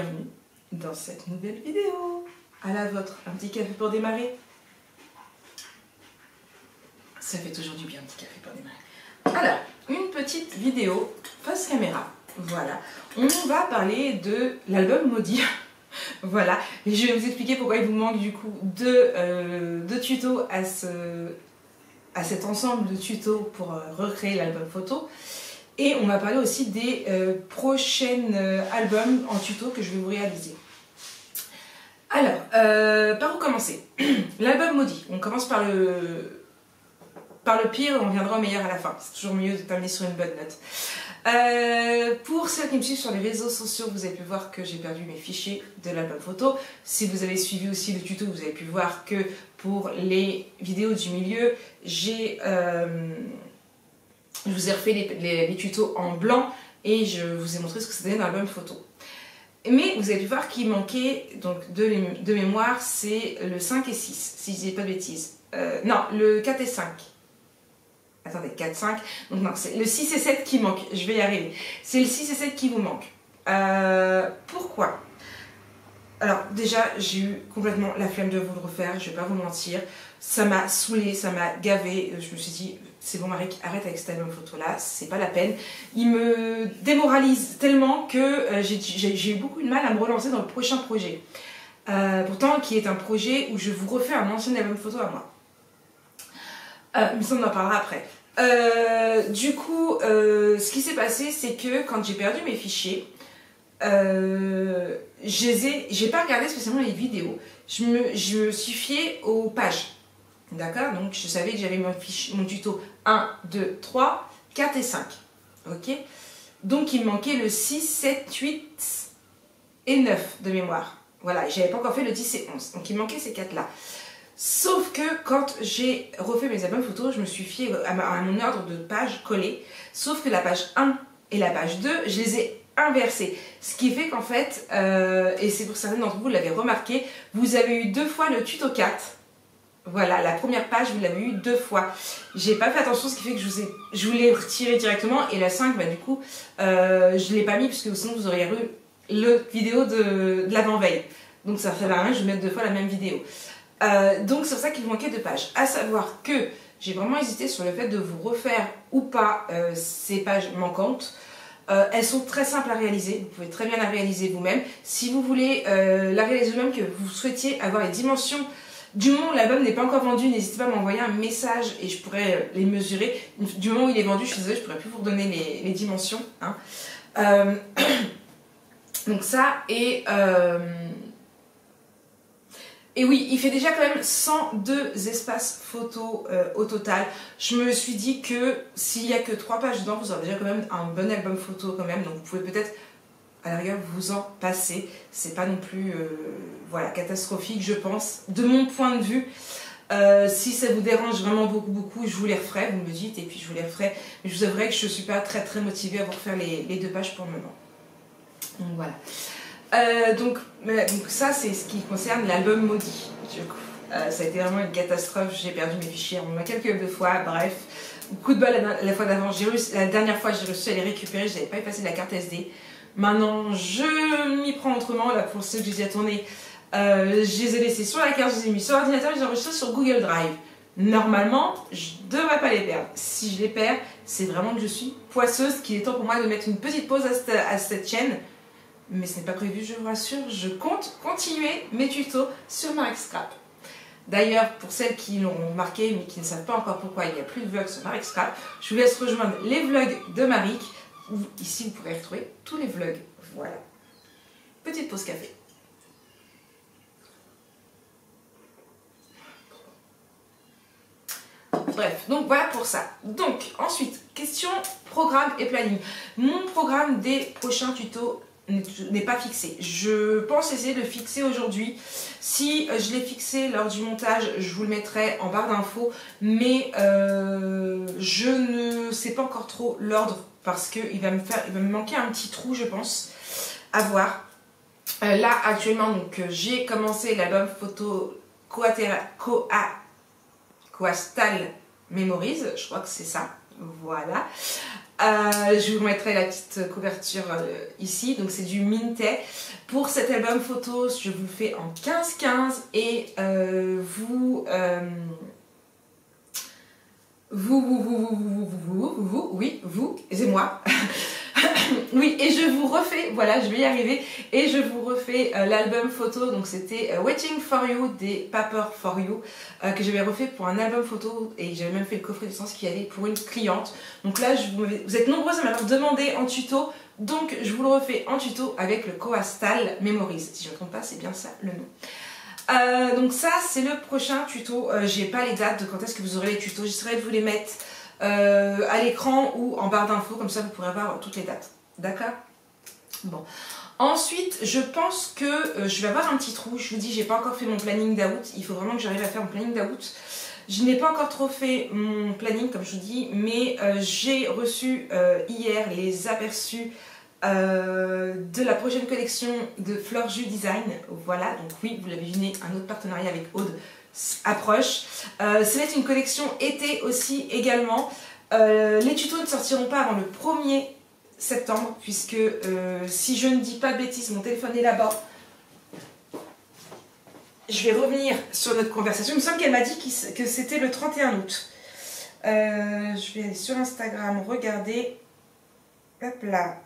bienvenue dans cette nouvelle vidéo. À la vôtre, un petit café pour démarrer. Ça fait toujours du bien, un petit café pour démarrer. Alors, une petite vidéo face caméra. Voilà, on va parler de l'album maudit. Voilà, et je vais vous expliquer pourquoi il vous manque du coup deux tutos à cet ensemble de tutos pour recréer l'album photo. Et on va parler aussi des prochains albums en tuto que je vais vous réaliser. Alors, par où commencer? L'album maudit. On commence par le pire, on viendra au meilleur à la fin. C'est toujours mieux de terminer sur une bonne note. Pour ceux qui me suivent sur les réseaux sociaux, vous avez pu voir que j'ai perdu mes fichiers de l'album photo. Si vous avez suivi aussi le tuto, vous avez pu voir que pour les vidéos du milieu, je vous ai refait les tutos en blanc et je vous ai montré ce que c'était dans l'album photo. Mais vous avez pu voir qu'il manquait, donc de mémoire, c'est le 5 et 6, si je dis pas de bêtises. Non, le 4 et 5. Attendez, 4, 5. Donc non, c'est le 6 et 7 qui manque. Je vais y arriver. C'est le 6 et 7 qui vous manque. Pourquoi? Alors déjà, j'ai eu complètement la flemme de vous le refaire, je vais pas vous mentir. Ça m'a saoulé, ça m'a gavé. Je me suis dit, c'est bon Marik, arrête avec cet album photo là, c'est pas la peine. Il me démoralise tellement que j'ai eu beaucoup de mal à me relancer dans le prochain projet. Pourtant, qui est un projet où je vous refais un ancien album photo à moi. Mais ça on en parlera après. Du coup, ce qui s'est passé, c'est que quand j'ai perdu mes fichiers, j'ai pas regardé spécialement les vidéos. Je me suis fiée aux pages. D'accord? Donc je savais que j'avais mon tuto 1, 2, 3, 4 et 5. Ok? Donc il me manquait le 6, 7, 8 et 9 de mémoire. Voilà, j'avais pas encore fait le 10 et 11. Donc il me manquait ces 4-là. Sauf que quand j'ai refait mes albums photos, je me suis fiée à mon ordre de pages collées. Sauf que la page 1 et la page 2, je les ai inversées. Ce qui fait qu'en fait, et c'est pour certains d'entre vous l'avez remarqué, vous avez eu 2 fois le tuto 4. Voilà, la première page, vous l'avez eu 2 fois. J'ai pas fait attention, ce qui fait que je vous l'ai retiré directement. Et la 5, bah du coup, je l'ai pas mis, parce que sinon vous auriez eu le vidéo de l'avant-veille. Donc ça fait rien, je vais mettre 2 fois la même vidéo. Donc c'est pour ça qu'il manquait 2 pages. À savoir que j'ai vraiment hésité sur le fait de vous refaire ou pas ces pages manquantes. Elles sont très simples à réaliser, vous pouvez très bien la réaliser vous-même. Si vous voulez la réaliser vous-même, que vous souhaitiez avoir les dimensions du moment où l'album n'est pas encore vendu, n'hésitez pas à m'envoyer un message et je pourrais les mesurer. Du moment où il est vendu, je suis désolée, je ne pourrais plus vous redonner les dimensions. Hein. Donc ça, et oui, il fait déjà quand même 102 espaces photos au total. Je me suis dit que s'il n'y a que 3 pages dedans, vous aurez déjà quand même un bon album photo quand même. Donc vous pouvez peut-être, à la rigueur, vous en passer. C'est pas non plus voilà, catastrophique, je pense, de mon point de vue. Si ça vous dérange vraiment beaucoup, je vous les referai, vous me dites, et puis je vous les referai. Mais je vous avouerai que je ne suis pas très motivée à vous refaire les 2 pages pour le moment. Donc voilà. Donc ça c'est ce qui concerne l'album maudit. Du coup, ça a été vraiment une catastrophe, j'ai perdu mes fichiers en quelques fois, bref. Coup de bol la fois d'avant, la dernière fois j'ai réussi à les récupérer, je n'avais pas effacé la carte SD. Maintenant je m'y prends autrement, là pour ceux que j'ai déjà tourné, je les ai laissés sur la carte, je les ai mis sur l'ordinateur, je les ai enregistrés sur Google Drive. Normalement, je ne devrais pas les perdre. Si je les perds, c'est vraiment que je suis poisseuse, qu'il est temps pour moi de mettre une petite pause à cette chaîne. Mais ce n'est pas prévu, je vous rassure, je compte continuer mes tutos sur Marik Scrap. D'ailleurs, pour celles qui l'ont remarqué mais qui ne savent pas encore pourquoi il n'y a plus de vlogs sur Marik Scrap, je vous laisse rejoindre les vlogs de Marik, où ici vous pourrez retrouver tous les vlogs. Voilà. Petite pause café. Bref, donc voilà pour ça. Donc, ensuite, question programme et planning. Mon programme des prochains tutos n'est pas fixé. Je pense essayer de le fixer aujourd'hui. Si je l'ai fixé lors du montage, je vous le mettrai en barre d'infos, mais je ne sais pas encore trop l'ordre parce qu'il va me manquer un petit trou, je pense, à voir. Là, actuellement, donc j'ai commencé l'album photo Coastal Memories, je crois que c'est ça. Voilà. Je vous mettrai la petite couverture ici. Donc c'est du Minté. Pour cet album photo, je vous le fais en 15-15 et oui, vous, c'est moi. Oui, et je vous refais, voilà, je vais y arriver, et je vous refais l'album photo, donc c'était Waiting for You des Paper for You, que j'avais refait pour un album photo, et j'avais même fait le coffret de sens qu'il y avait pour une cliente. Donc là, vous êtes nombreuses à m'avoir demandé en tuto, donc je vous le refais en tuto avec le Coastal Memories. Si je ne me trompe pas, c'est bien ça le nom. Donc ça, c'est le prochain tuto. J'ai pas les dates de quand est-ce que vous aurez les tutos, j'essaierai de vous les mettre à l'écran ou en barre d'infos, comme ça vous pourrez avoir toutes les dates. D'accord? Bon. Ensuite, je pense que je vais avoir un petit trou. Je vous dis, j'ai pas encore fait mon planning d'août. Il faut vraiment que j'arrive à faire mon planning d'août. Je n'ai pas encore trop fait mon planning, comme je vous dis, mais j'ai reçu hier les aperçus de la prochaine collection de Fleur Jus Design. Voilà, donc oui, vous l'avez deviné, un autre partenariat avec Aude approche. Ça va être une collection été aussi également. Les tutos ne sortiront pas avant le 1er septembre, puisque si je ne dis pas de bêtises, mon téléphone est là-bas. Je vais revenir sur notre conversation. Il me semble qu'elle m'a dit que c'était le 31 août. Je vais aller sur Instagram, regarder. Hop là.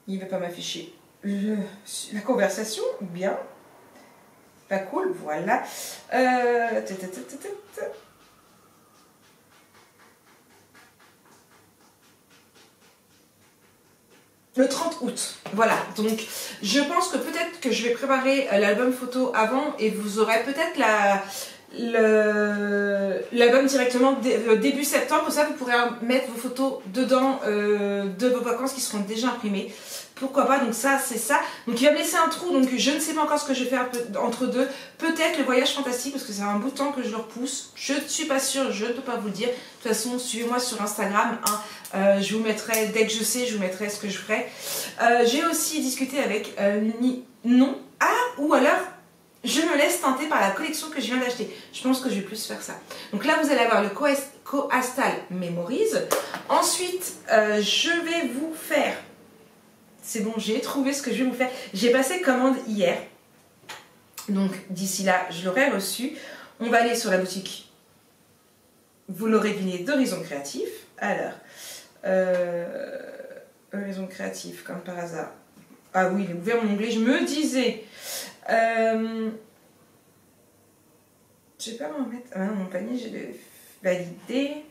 Il ne va pas m'afficher la conversation. Bien. Pas cool, voilà. Le 30 août, voilà. Donc, je pense que peut-être que je vais préparer l'album photo avant et vous aurez peut-être l'album directement début septembre. Ça, vous pourrez mettre vos photos dedans de vos vacances qui seront déjà imprimées. Pourquoi pas, donc ça, c'est ça. Donc il va me laisser un trou, donc je ne sais pas encore ce que je vais faire entre deux. Peut-être le voyage fantastique, parce que c'est un bout de temps que je le repousse. Je ne suis pas sûre, je ne peux pas vous le dire. De toute façon, suivez-moi sur Instagram. Hein. Je vous mettrai, dès que je sais, je vous mettrai ce que je ferai. J'ai aussi discuté avec Ninon. Ah, ou alors, je me laisse tenter par la collection que je viens d'acheter. Je pense que je vais plus faire ça. Donc là, vous allez avoir le Coastal Memories. Ensuite, je vais vous faire... C'est bon, j'ai trouvé ce que je vais vous faire. J'ai passé commande hier. Donc, d'ici là, je l'aurai reçu. On va aller sur la boutique. Vous l'aurez deviné, d'Horizon Créatif. Alors, Horizon Créatif, comme par hasard. Ah oui, il est ouvert mon onglet. Je me disais... je vais pas m'en mettre... Ah non, mon panier, j'ai validé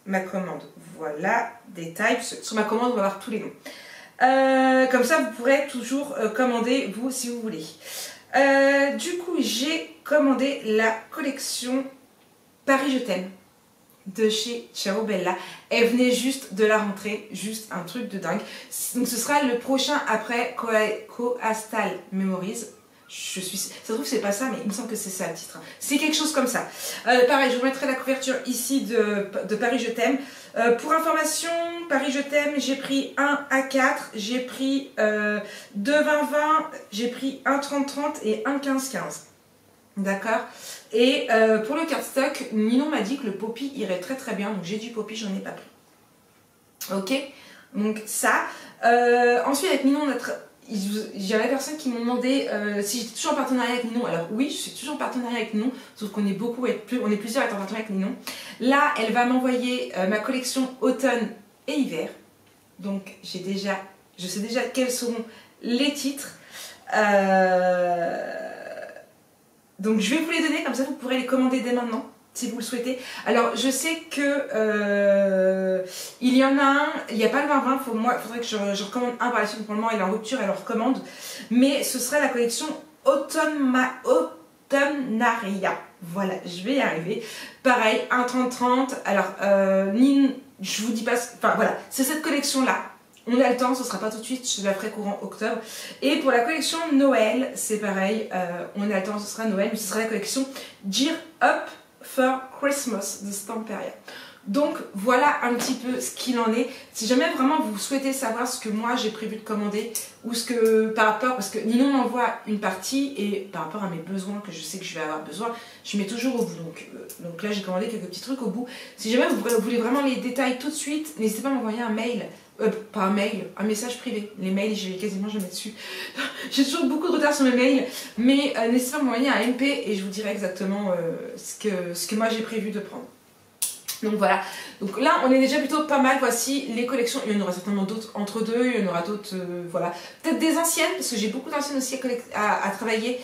ma commande. Voilà, détails. Sur ma commande, on va avoir tous les noms. Comme ça vous pourrez toujours commander vous si vous voulez. Du coup j'ai commandé la collection Paris je t'aime de chez Ciao Bella. Elle venait juste de la rentrée, juste un truc de dingue. Donc ce sera le prochain après Coastal Memories. Ça se trouve c'est pas ça, mais il me semble que c'est ça le titre. C'est quelque chose comme ça. Pareil, je vous mettrai la couverture ici de Paris je t'aime. Pour information, Paris je t'aime, j'ai pris un A4, j'ai pris 2 20-20, j'ai pris un 30-30 et un 15-15. D'accord. Et pour le cardstock, Ninon m'a dit que le poppy irait très très bien, donc j'ai du poppy, j'en ai pas pris. Ok, donc ça. Ensuite avec Ninon, il y a la personne qui m'ont demandé si j'étais toujours en partenariat avec Ninon. Alors oui, je suis toujours en partenariat avec Ninon, sauf qu'on est beaucoup, on est plusieurs à être en partenariat avec Ninon. Là, elle va m'envoyer ma collection automne et hiver. Donc je sais déjà quels seront les titres. Donc je vais vous les donner, comme ça vous pourrez les commander dès maintenant, si vous le souhaitez. Alors je sais que il y en a un, il n'y a pas le 20-20, il faudrait que je recommande un par la suite, pour le moment il est en rupture, elle le recommande. Mais ce sera la collection Automnaria. Voilà, je vais y arriver. Pareil, un 30-30. Alors, je vous dis pas... Enfin voilà, c'est cette collection-là. On a le temps, ce sera pas tout de suite, je la ferai courant octobre. Et pour la collection Noël, c'est pareil, on a le temps, ce sera Noël, mais ce sera la collection Gear Up for Christmas de Stamperia. Donc voilà un petit peu ce qu'il en est. Si jamais vraiment vous souhaitez savoir ce que moi j'ai prévu de commander ou ce que par rapport, parce que Ninon m'envoie une partie et par rapport à mes besoins que je sais que je vais avoir besoin, je mets toujours au bout. Donc là j'ai commandé quelques petits trucs au bout. Si jamais vous voulez vraiment les détails tout de suite, n'hésitez pas à m'envoyer un mail. Pas un mail, un message privé. Les mails, j'ai quasiment jamais dessus. J'ai toujours beaucoup de retard sur mes mails, mais n'hésitez pas à m'envoyer un MP et je vous dirai exactement ce que moi j'ai prévu de prendre. Donc voilà, donc là on est déjà plutôt pas mal. Voici les collections, il y en aura certainement d'autres entre deux, il y en aura d'autres, voilà. Peut-être des anciennes, parce que j'ai beaucoup d'anciennes aussi à travailler.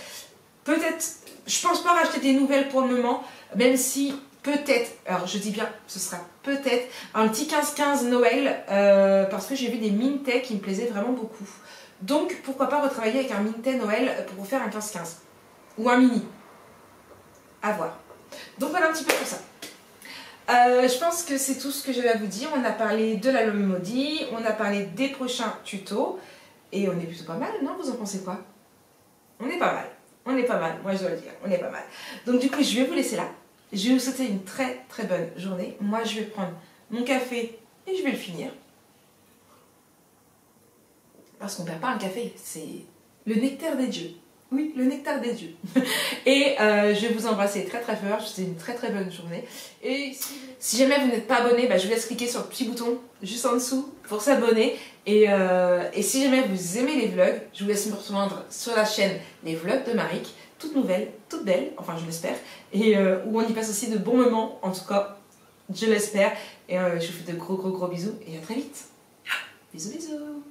Peut-être, je pense pas racheter des nouvelles pour le moment, même si peut-être, alors je dis bien, ce sera peut-être un petit 15-15 Noël, parce que j'ai vu des Minted qui me plaisaient vraiment beaucoup. Donc pourquoi pas retravailler avec un Minted Noël pour vous faire un 15-15, ou un mini, à voir. Donc voilà un petit peu pour ça. Je pense que c'est tout ce que j'avais à vous dire. On a parlé de l'album maudit, on a parlé des prochains tutos, et on est plutôt pas mal, non? Vous en pensez quoi? On est pas mal, on est pas mal, moi je dois le dire, on est pas mal. Donc du coup je vais vous laisser là, je vais vous souhaiter une très très bonne journée. Moi je vais prendre mon café et je vais le finir. Parce qu'on perd pas un café, c'est le nectar des dieux. Oui, le nectar des dieux. Et je vais vous embrasser très très fort. Je vous souhaite une très très bonne journée. Et si jamais vous n'êtes pas abonné, bah, je vous laisse cliquer sur le petit bouton juste en dessous pour s'abonner. Et si jamais vous aimez les vlogs, je vous laisse me rejoindre sur la chaîne Les Vlogs de Maric, toute nouvelle, toute belle, enfin je l'espère. Et où on y passe aussi de bons moments, en tout cas, je l'espère. Et je vous fais de gros bisous et à très vite. Bisous bisous.